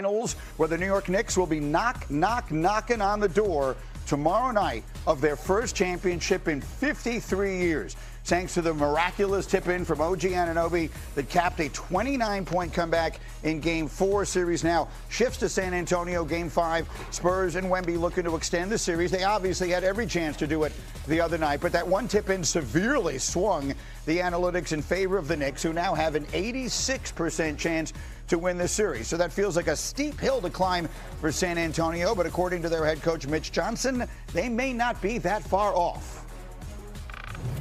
Finals, where the New York Knicks will be knocking on the door tomorrow night of their first championship in 53 years. Thanks to the miraculous tip-in from OG Anunoby that capped a 29-point comeback in Game 4. Series now shifts to San Antonio. Game 5, Spurs and Wemby looking to extend the series. They obviously had every chance to do it the other night, but that one tip-in severely swung the analytics in favor of the Knicks, who now have an 86% chance to win this series. So that feels like a steep hill to climb for San Antonio, but according to their head coach, Mitch Jhonsons, they may not be that far off.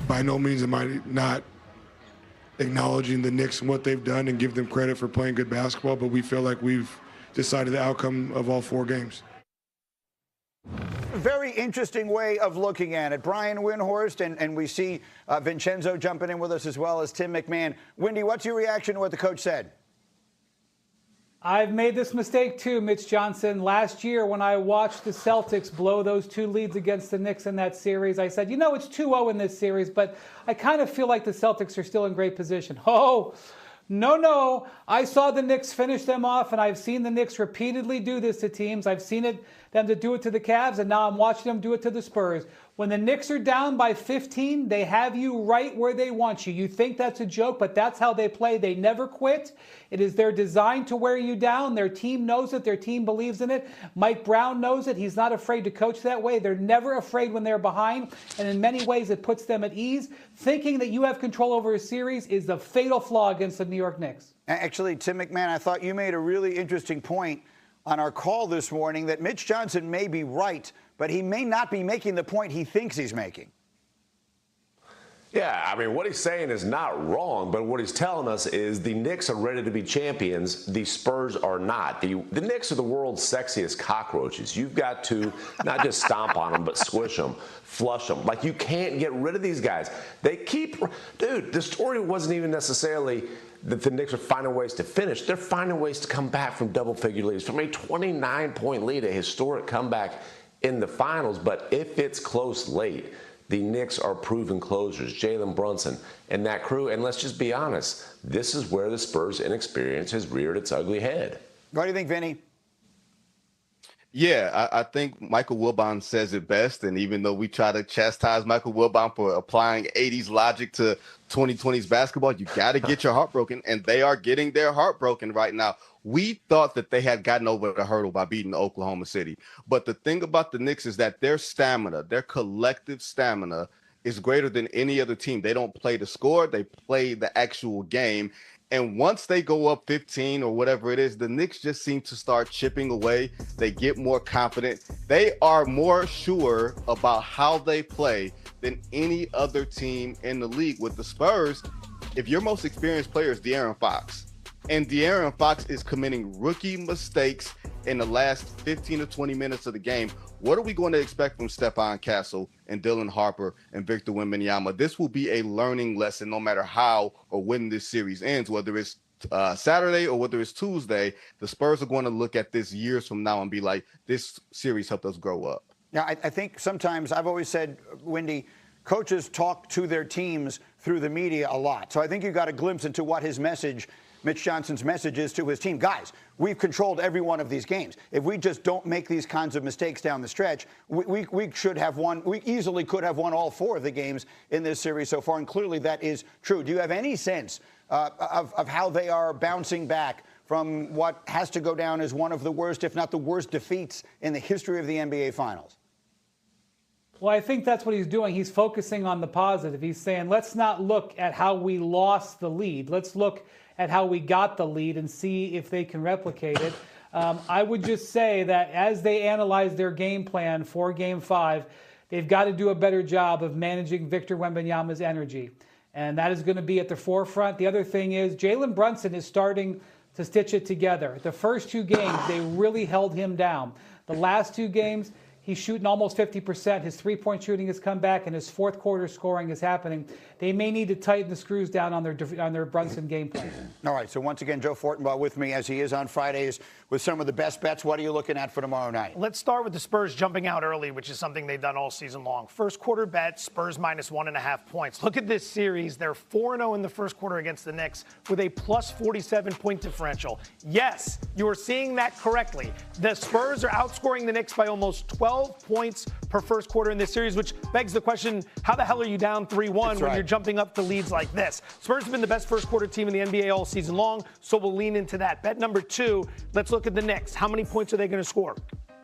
By no means am I not acknowledging the Knicks and what they've done and give them credit for playing good basketball, but we feel like we've decided the outcome of all 4 games. Very interesting way of looking at it. Brian Windhorst, and we see Vincenzo jumping in with us as well as Tim McMahon. Windy, what's your reaction to what the coach said? I've made this mistake too, Mitch Jhonsons. Last year when I watched the Celtics blow those 2 leads against the Knicks in that series, I said, you know, it's 2-0 in this series, but I kind of feel like the Celtics are still in great position. Oh, no. I saw the Knicks finish them off, and I've seen the Knicks repeatedly do this to teams. I've seen them to do it to the Cavs, and now I'm watching them do it to the Spurs. When the Knicks are down by 15, they have you right where they want you. You think that's a joke, but that's how they play. They never quit. It is their design to wear you down. Their team knows it. Their team believes in it. Mike Brown knows it. He's not afraid to coach that way. They're never afraid when they're behind, and in many ways it puts them at ease. Thinking that you have control over a series is the fatal flaw against the New York Knicks. Actually, Tim McMahon, I thought you made a really interesting point on our call this morning that Mitch Jhonsons may be right, but he may not be making the point he thinks he's making. Yeah, I mean, what he's saying is not wrong, but what he's telling us is the Knicks are ready to be champions. The Spurs are not. The Knicks are the world's sexiest cockroaches. You've got to not just stomp on them, but squish them, flush them. Like, you can't get rid of these guys. They keep, dude, the story wasn't even necessarily that the Knicks are finding ways to finish. They're finding ways to come back from double-figure leads, from a 29-point lead, a historic comeback in the finals. But if it's close late, the Knicks are proven closers. Jalen Burnson and that crew. And let's just be honest, this is where the Spurs' inexperience has reared its ugly head. What do you think, Vinny? Yeah, I think Michael Wilbon says it best. And even though we try to chastise Michael Wilbon for applying 80s logic to 2020s basketball, you got to get your heart broken. And they are getting their heart broken right now. We thought that they had gotten over the hurdle by beating Oklahoma City. But the thing about the Knicks is that their stamina, their collective stamina, is greater than any other team. They don't play to score. They play the actual game. And once they go up 15 or whatever it is, the Knicks just seem to start chipping away. They get more confident. They are more sure about how they play than any other team in the league. With the Spurs, if your most experienced player is De'Aaron Fox, and De'Aaron Fox is committing rookie mistakes in the last 15 to 20 minutes of the game, what are we going to expect from Stephon Castle and Dylan Harper and Victor Wembanyama? This will be a learning lesson no matter how or when this series ends, whether it's Saturday or whether it's Tuesday. The Spurs are going to look at this years from now and be like, this series helped us grow up. Now, I think sometimes, I've always said, Windy, coaches talk to their teams through the media a lot. So I think you got a glimpse into what his message, Mitch Johnson's message, is to his team. Guys, we've controlled every one of these games. If we just don't make these kinds of mistakes down the stretch, we should have won. We easily could have won all 4 of the games in this series so far, and clearly that is true. Do you have any sense of how they are bouncing back from what has to go down as one of the worst, if not the worst, defeats in the history of the NBA Finals? Well, I think that's what he's doing. He's focusing on the positive. He's saying, let's not look at how we lost the lead. Let's look at how we got the lead and see if they can replicate it. I would just say that as they analyze their game plan for Game 5, they've got to do a better job of managing Victor Wembanyama's energy. And that is going to be at the forefront. The other thing is Jalen Burnson is starting to stitch it together. The first 2 games, they really held him down. The last 2 games, He's shooting almost 50%. His three-point shooting has come back, and his fourth quarter scoring is happening. They may need to tighten the screws down on their Brunson game plan. All right, so once again, Joe Fortenbaugh with me, as he is on Fridays, with some of the best bets. What are you looking at for tomorrow night? Let's start with the Spurs jumping out early, which is something they've done all season long. First quarter bet, Spurs minus 1.5 points. Look at this series. They're 4-0 in the first quarter against the Knicks with a plus 47-point differential. Yes, you are seeing that correctly. The Spurs are outscoring the Knicks by almost 12 points per first quarter in this series, which begs the question, how the hell are you down 3-1 when you're jumping up to leads like this? Spurs have been the best first quarter team in the NBA all season long, so we'll lean into that. Bet number 2, let's look at the Knicks. How many points are they going to score?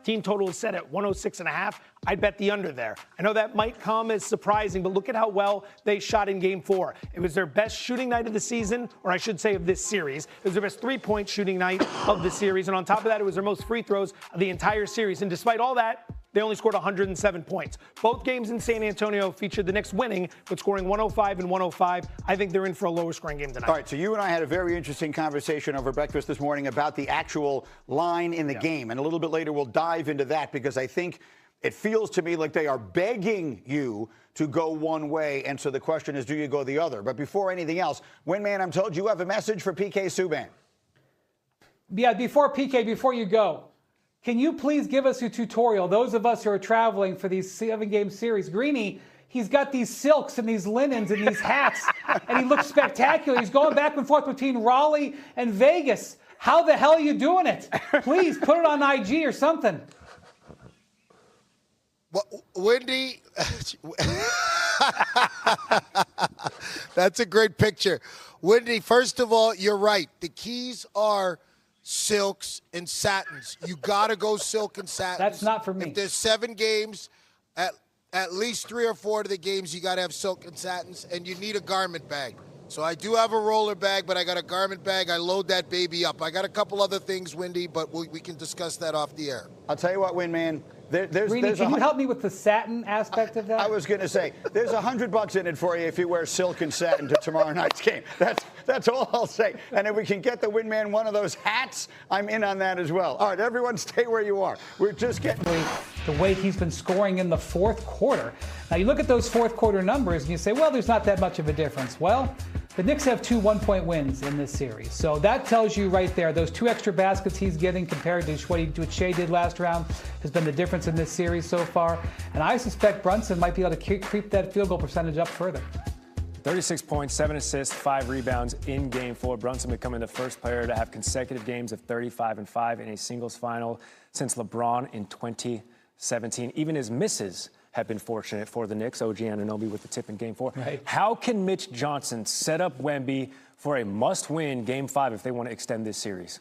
Team total is set at 106.5. I'd bet the under there. I know that might come as surprising, but look at how well they shot in Game 4. It was their best shooting night of the season, or I should say of this series. It was their best three-point shooting night of the series, and on top of that, it was their most free throws of the entire series. And despite all that, they only scored 107 points. Both games in San Antonio featured the Knicks winning, but scoring 105 and 105. I think they're in for a lower scoring game tonight. All right, so you and I had a very interesting conversation over breakfast this morning about the actual line in the game. And a little bit later, we'll dive into that because I think it feels to me like they are begging you to go one way. And so the question is, do you go the other? But before anything else, Winman, I'm told you have a message for PK Subban. Yeah, before you go, can you please give us a tutorial? Those of us who are traveling for these 7-game series, Greeny, he's got these silks and these linens and these hats, and he looks spectacular. He's going back and forth between Raleigh and Vegas. How the hell are you doing it? Please put it on IG or something. Well, Wendy, that's a great picture. Wendy, first of all, you're right. The keys are silks and satins. You got to go silk and satins. That's not for me. If there's 7 games, at least 3 or 4 of the games, you got to have silk and satins, and you need a garment bag. So I do have a roller bag, but I got a garment bag. I load that baby up. I got a couple other things, Wendy, but we can discuss that off the air. I'll tell you what, Winman. Greeny, can you help me with the satin aspect of that? I was going to say, there's $100 in it for you if you wear silk and satin to tomorrow night's game. That's all I'll say. And if we can get the Winman one of those hats, I'm in on that as well. All right, everyone stay where you are. We're just getting the way he's been scoring in the fourth quarter. Now, you look at those fourth quarter numbers and you say, well, there's not that much of a difference. Well, the Knicks have 2 one-point wins in this series. So that tells you right there, those 2 extra baskets he's getting compared to what Shea did last round has been the difference in this series so far. And I suspect Brunson might be able to creep that field goal percentage up further. 36 points, 7 assists, 5 rebounds in Game 4. Brunson becoming the first player to have consecutive games of 35 and 5 in a singles final since LeBron in 2017. Even his misses have been fortunate for the Knicks. OG Anunoby with the tip in Game 4. Right. How can Mitch Jhonsons set up Wemby for a must-win Game 5 if they want to extend this series?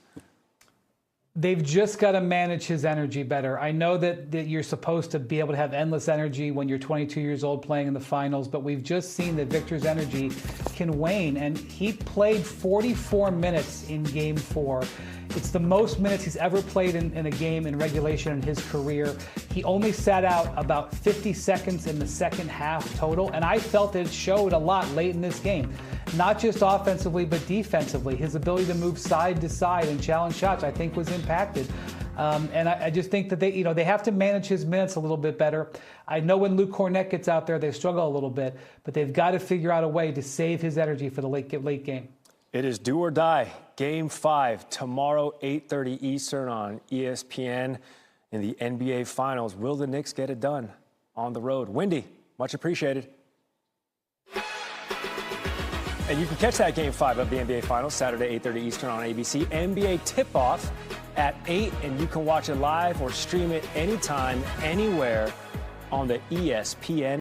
They've just got to manage his energy better. I know that you're supposed to be able to have endless energy when you're 22 years old playing in the finals, but we've just seen that Victor's energy can wane, and he played 44 minutes in Game 4. It's the most minutes he's ever played in a game in regulation in his career. He only sat out about 50 seconds in the second half total, and I felt it showed a lot late in this game. Not just offensively, but defensively. His ability to move side to side and challenge shots, I think, was impacted. And I just think that they have to manage his minutes a little bit better. I know when Luke Cornett gets out there, they struggle a little bit, but they've got to figure out a way to save his energy for the late game. It is do or die. Game 5 tomorrow, 8:30 Eastern on ESPN in the NBA Finals. Will the Knicks get it done on the road? Wendy, much appreciated. And you can catch that Game 5 of the NBA Finals Saturday, 8:30 Eastern on ABC. NBA tip-off at 8, and you can watch it live or stream it anytime, anywhere on the ESPN